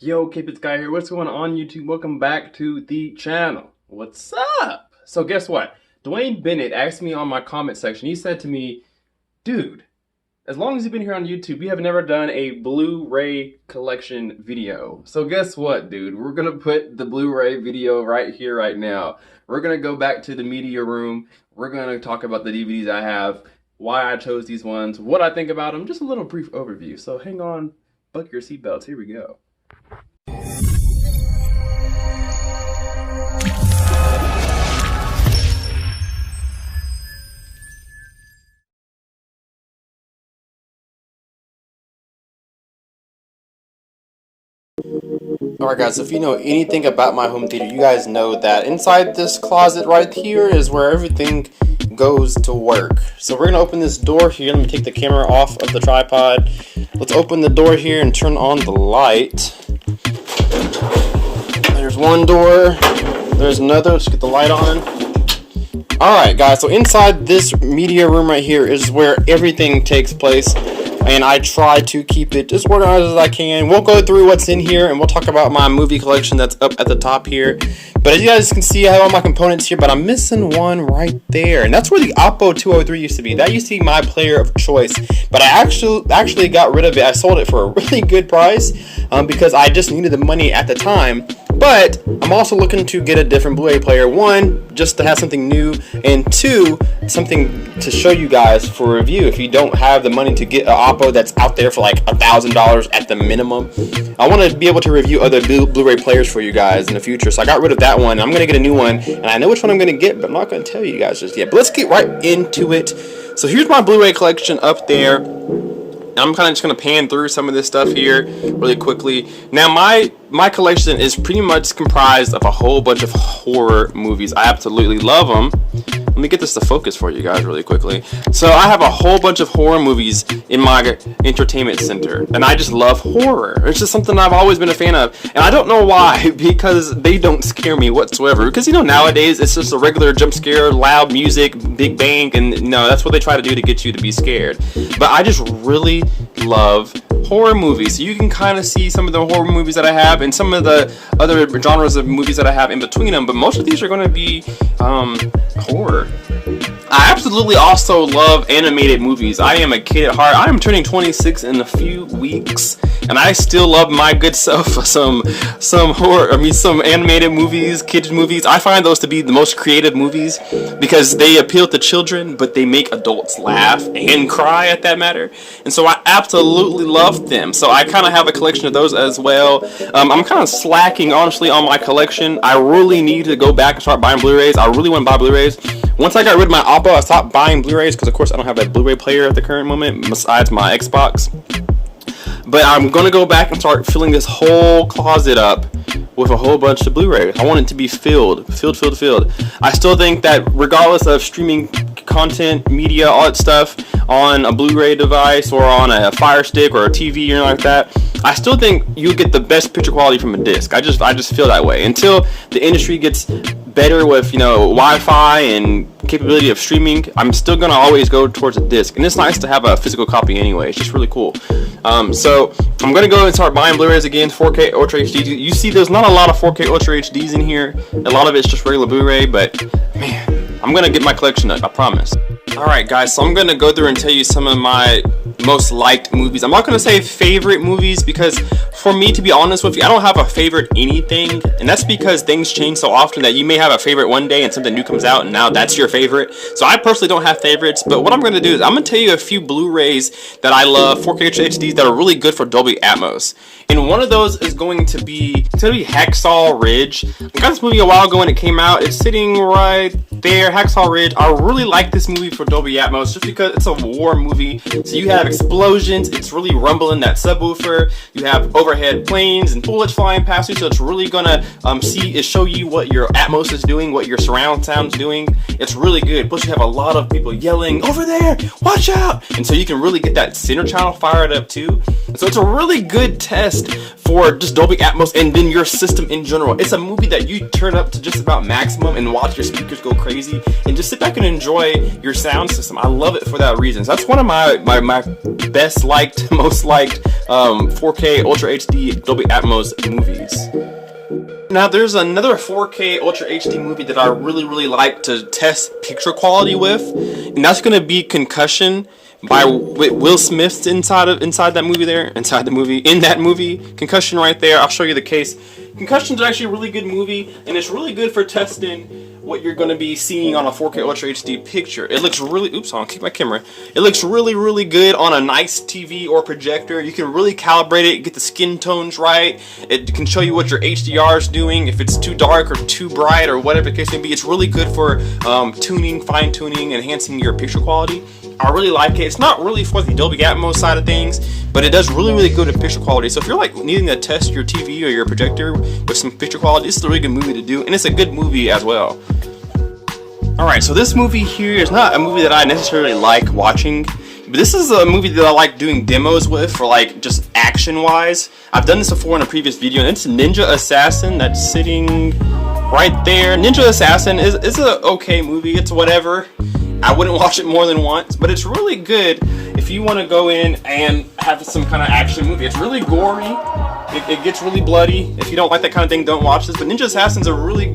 Yo, Kpaceguy here. What's going on, YouTube? Welcome back to the channel. What's up? So guess what? Dwayne Bennett asked me on my comment section. He said to me, dude, as long as you've been here on YouTube, you have never done a Blu-ray collection video. So guess what, dude? We're gonna put the Blu-ray video right here, right now. We're gonna go back to the media room. We're gonna talk about the DVDs I have, why I chose these ones, what I think about them, just a little brief overview. So hang on, buckle your seatbelts. Here we go. Alright guys, if you know anything about my home theater, you guys know that inside this closet right here is where everything goes to work. So we're going to open this door here. Let me take the camera off of the tripod. Let's open the door here and turn on the light. There's one door. There's another. Let's get the light on. Alright guys, so inside this media room right here is where everything takes place. And I try to keep it as organized as I can. We'll go through what's in here and we'll talk about my movie collection that's up at the top here. But as you guys can see, I have all my components here, but I'm missing one right there. And that's where the Oppo 203 used to be. That used to be my player of choice. But I actually got rid of it. I sold it for a really good price because I just needed the money at the time. But I'm also looking to get a different Blu-ray player. One, just to have something new, and two, something to show you guys for review. If you don't have the money to get an Oppo that's out there for like $1,000 at the minimum, I want to be able to review other Blu-ray players for you guys in the future. So I got rid of that one. I'm going to get a new one, and I know which one I'm going to get, but I'm not going to tell you guys just yet. But let's get right into it. So here's my Blu-ray collection up there. I'm kind of just going to pan through some of this stuff here really quickly. Now, my collection is pretty much comprised of a whole bunch of horror movies. I absolutely love them. Let me get this to focus for you guys really quickly. So I have a whole bunch of horror movies in my entertainment center, and I just love horror. It's just something I've always been a fan of, and I don't know why, because they don't scare me whatsoever. Because, you know, nowadays it's just a regular jump scare, loud music, big bang, and no, that's what they try to do to get you to be scared. But I just really love horror movies. So you can kind of see some of the horror movies that I have and some of the other genres of movies that I have in between them, but most of these are going to be horror. I absolutely also love animated movies. I am a kid at heart. I am turning 26 in a few weeks, and I still love my good self some horror. I mean, some animated movies, kids movies. I find those to be the most creative movies because they appeal to children, but they make adults laugh and cry at that matter. And so I absolutely love them. So I kind of have a collection of those as well. I'm kind of slacking, honestly, on my collection. I really need to go back and start buying Blu-rays. I really want to buy Blu-rays. Once I got rid of my Oppo, I stopped buying Blu-rays because, of course, I don't have a Blu-ray player at the current moment besides my Xbox. But I'm going to go back and start filling this whole closet up with a whole bunch of Blu-rays. I want it to be filled. I still think that regardless of streaming content, media, all that stuff on a Blu-ray device or on a Fire Stick or a TV or anything like that, I still think you get the best picture quality from a disc. I just feel that way. Until the industry gets better with, you know, Wi-Fi and capability of streaming, I'm still gonna always go towards a disc, and it's nice to have a physical copy anyway. It's just really cool. So I'm gonna go and start buying Blu-rays again, 4K Ultra HD. You see, there's not a lot of 4K Ultra HDs in here. A lot of it's just regular Blu-ray, but man, I'm gonna get my collection up, I promise. Alright guys, so I'm gonna go through and tell you some of my most liked movies. I'm not gonna say favorite movies because for me, to be honest with you, I don't have a favorite anything, and that's because things change so often that you may have a favorite one day and something new comes out and now that's your favorite. So I personally don't have favorites, but what I'm gonna do is I'm gonna tell you a few Blu-rays that I love, 4K Ultra HDs that are really good for Dolby Atmos. And one of those is going to be Hacksaw Ridge. I got this movie a while ago when it came out. It's sitting right there, Hacksaw Ridge. I really like this movie for Dolby Atmos just because it's a war movie. So you have explosions, it's really rumbling that subwoofer. You have overhead planes and bullets flying past you, so it's really gonna show you what your Atmos is doing, what your surround sound's doing. It's really good. Plus you have a lot of people yelling, "Over there, watch out!" And so you can really get that center channel fired up too. So it's a really good test for just Dolby Atmos and then your system in general. It's a movie that you turn up to just about maximum and watch your speakers go crazy and just sit back and enjoy your sound system. I love it for that reason. So that's one of my best liked, most liked 4K Ultra HD Dolby Atmos movies. Now there's another 4K Ultra HD movie that I really like to test picture quality with, and that's gonna be Concussion by Will Smith's inside that movie. Concussion right there. I'll show you the case. Concussion's actually a really good movie, and it's really good for testing what you're going to be seeing on a 4K Ultra HD picture. It looks really, oops, I'll kick my camera. It looks really good on a nice TV or projector. You can really calibrate it, get the skin tones right. It can show you what your HDR is doing, if it's too dark or too bright or whatever the case may be. It's really good for tuning, fine tuning, enhancing your picture quality. I really like it. It's not really for the Dolby Atmos side of things, but it does really good at picture quality. So if you're like needing to test your TV or your projector with some picture quality, this is a really good movie to do, and it's a good movie as well. Alright, so this movie here is not a movie that I necessarily like watching, but this is a movie that I like doing demos with for like just action wise. I've done this before in a previous video, and it's Ninja Assassin that's sitting right there. Ninja Assassin is a okay movie. It's whatever. I wouldn't watch it more than once, but it's really good if you want to go in and have some kind of action movie. It's really gory. It gets really bloody. If you don't like that kind of thing, don't watch this. But Ninja Assassin's a really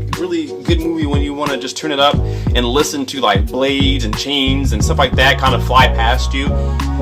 good movie when you want to just turn it up and listen to like blades and chains and stuff like that kind of fly past you.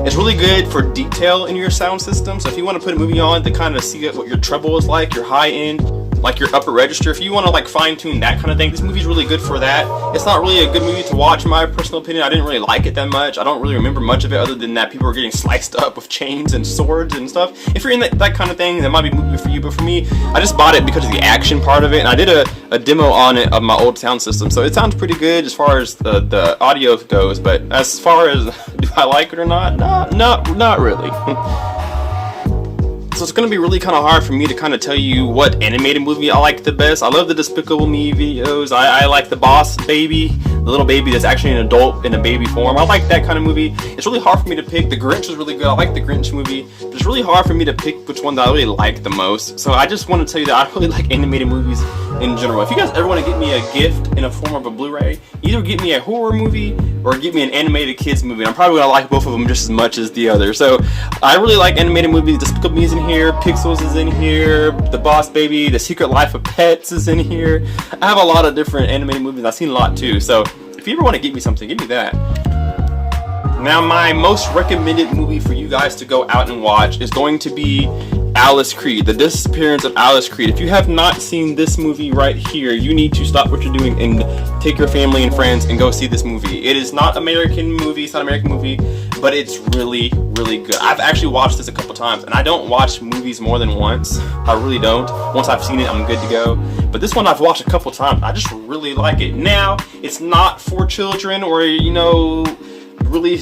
It's really good for detail in your sound system. So if you want to put a movie on to kind of see what your treble is like, your high end, like your upper register, if you want to like fine tune that kind of thing, this movie's really good for that. It's not really a good movie to watch in my personal opinion. I didn't really like it that much. I don't really remember much of it other than that people were getting sliced up with chains and swords and stuff. If you're in that kind of thing, that might be a movie for you, but for me, I just bought it because of the action part of it, and I did a demo on it of my old sound system, so it sounds pretty good as far as the audio goes, but as far as do I like it or not, not really. So it's going to be really kind of hard for me to kind of tell you what animated movie I like the best. I love the Despicable Me videos. I like the Boss Baby, the little baby that's actually an adult in a baby form. I like that kind of movie. It's really hard for me to pick. The Grinch is really good. I like the Grinch movie. But it's really hard for me to pick which one that I really like the most. So I just want to tell you that I really like animated movies in general. If you guys ever want to get me a gift in a form of a Blu-ray, either get me a horror movie or get me an animated kids movie. I'm probably going to like both of them just as much as the other. So I really like animated movies. Despicable Me is in here, Pixels is in here, The Boss Baby, The Secret Life of Pets is in here. I have a lot of different animated movies. I've seen a lot too. So if you ever want to get me something, give me that. Now my most recommended movie for you guys to go out and watch is going to be Alice Creed, The Disappearance of Alice Creed. If you have not seen this movie right here, you need to stop what you're doing and take your family and friends and go see this movie. It is not American movie, it's not an American movie, but it's really good. I've actually watched this a couple times, and I don't watch movies more than once. I really don't. Once I've seen it, I'm good to go. But this one I've watched a couple times. I just really like it. Now, it's not for children or, you know, really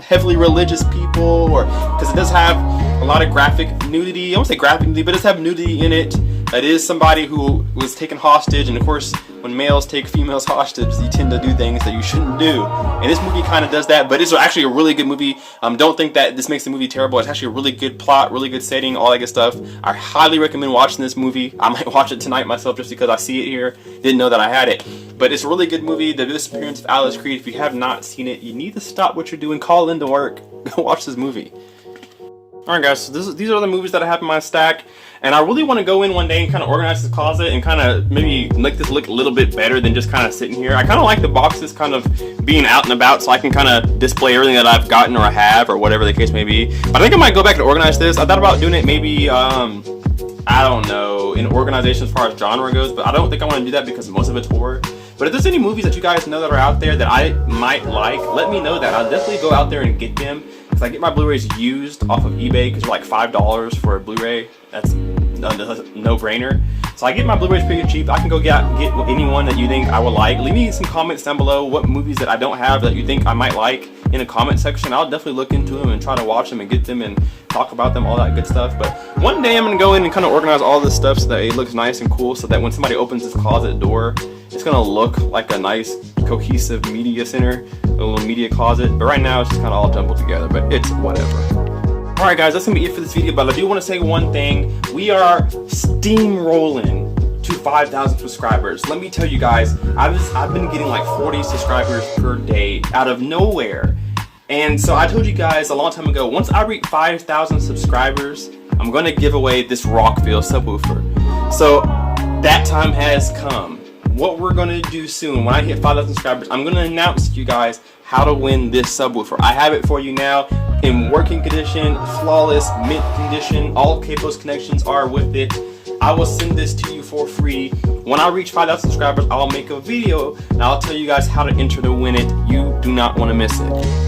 heavily religious people, or because it does have a lot of graphic nudity. I won't say graphic nudity, but it does have nudity in it. That is somebody who was taken hostage, and of course when males take females hostage, you tend to do things that you shouldn't do, and this movie kind of does that. But it's actually a really good movie. Don't think that this makes the movie terrible. It's actually a really good plot, really good setting, all that good stuff. I highly recommend watching this movie. I might watch it tonight myself just because I see it here. Didn't know that I had it. But it's a really good movie, The Disappearance of Alice Creed. If you have not seen it, you need to stop what you're doing, call into work, go watch this movie. Alright guys, so these are the movies that I have in my stack, and I really want to go in one day and kind of organize this closet and kind of maybe make this look a little bit better than just kind of sitting here. I kind of like the boxes kind of being out and about so I can kind of display everything that I've gotten or I have or whatever the case may be. But I think I might go back and organize this. I thought about doing it maybe, I don't know, in organization as far as genre goes, but I don't think I want to do that because most of it's horror. But if there's any movies that you guys know that are out there that I might like, let me know that. I'll definitely go out there and get them. Because I get my Blu-rays used off of eBay because they're like $5 for a Blu-ray. That's a no-brainer. So I get my Blu-rays pretty cheap. I can go get any one that you think I would like. Leave me some comments down below what movies that I don't have that you think I might like in the comment section. I'll definitely look into them and try to watch them and get them and talk about them, all that good stuff. But one day I'm going to go in and kind of organize all this stuff so that it looks nice and cool, so that when somebody opens this closet door, it's going to look like a nice cohesive media center, a little media closet. But right now it's just kind of all jumbled together, but it's whatever. Alright guys, that's going to be it for this video, but I do want to say one thing. We are steamrolling to 5,000 subscribers. Let me tell you guys, I've been getting like 40 subscribers per day out of nowhere. And so I told you guys a long time ago, once I reach 5,000 subscribers, I'm going to give away this Rockville subwoofer. So that time has come. What we're going to do soon, when I hit 5,000 subscribers, I'm going to announce to you guys how to win this subwoofer. I have it for you now in working condition, flawless, mint condition. All Kpaceguy connections are with it. I will send this to you for free. When I reach 5,000 subscribers, I'll make a video and I'll tell you guys how to enter to win it. You do not want to miss it.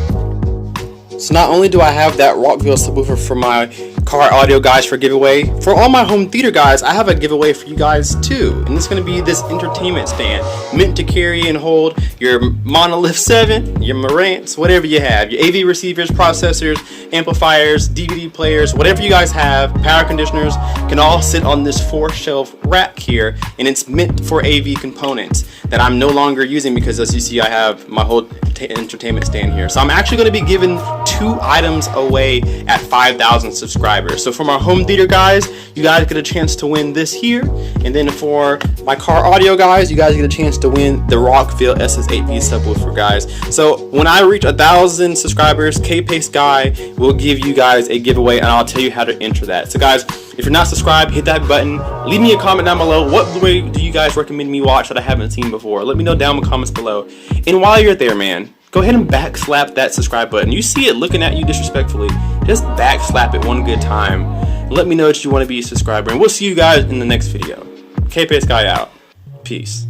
So not only do I have that Rockville subwoofer for my car audio guys for giveaway, for all my home theater guys, I have a giveaway for you guys too. And it's going to be this entertainment stand, meant to carry and hold your Monolith 7, your Marantz, whatever you have, your AV receivers, processors, amplifiers, DVD players, whatever you guys have, power conditioners, can all sit on this 4-shelf rack here, and it's meant for AV components that I'm no longer using because, as you see, I have my whole entertainment stand here. So I'm actually going to be giving 2 items away at 5,000 subscribers. So for my home theater guys, you guys get a chance to win this here, and then for my car audio guys, you guys get a chance to win the Rockville SS8B subwoofer, guys. So when I reach 1,000 subscribers, Kpaceguy will give you guys a giveaway, and I'll tell you how to enter that. So guys, if you're not subscribed, hit that button. Leave me a comment down below. What Blu-ray do you guys recommend me watch that I haven't seen before? Let me know down in the comments below. And while you're there, man, go ahead and backslap that subscribe button. You see it looking at you disrespectfully, just backslap it one good time. Let me know that you want to be a subscriber, and we'll see you guys in the next video. Kpaceguy out. Peace.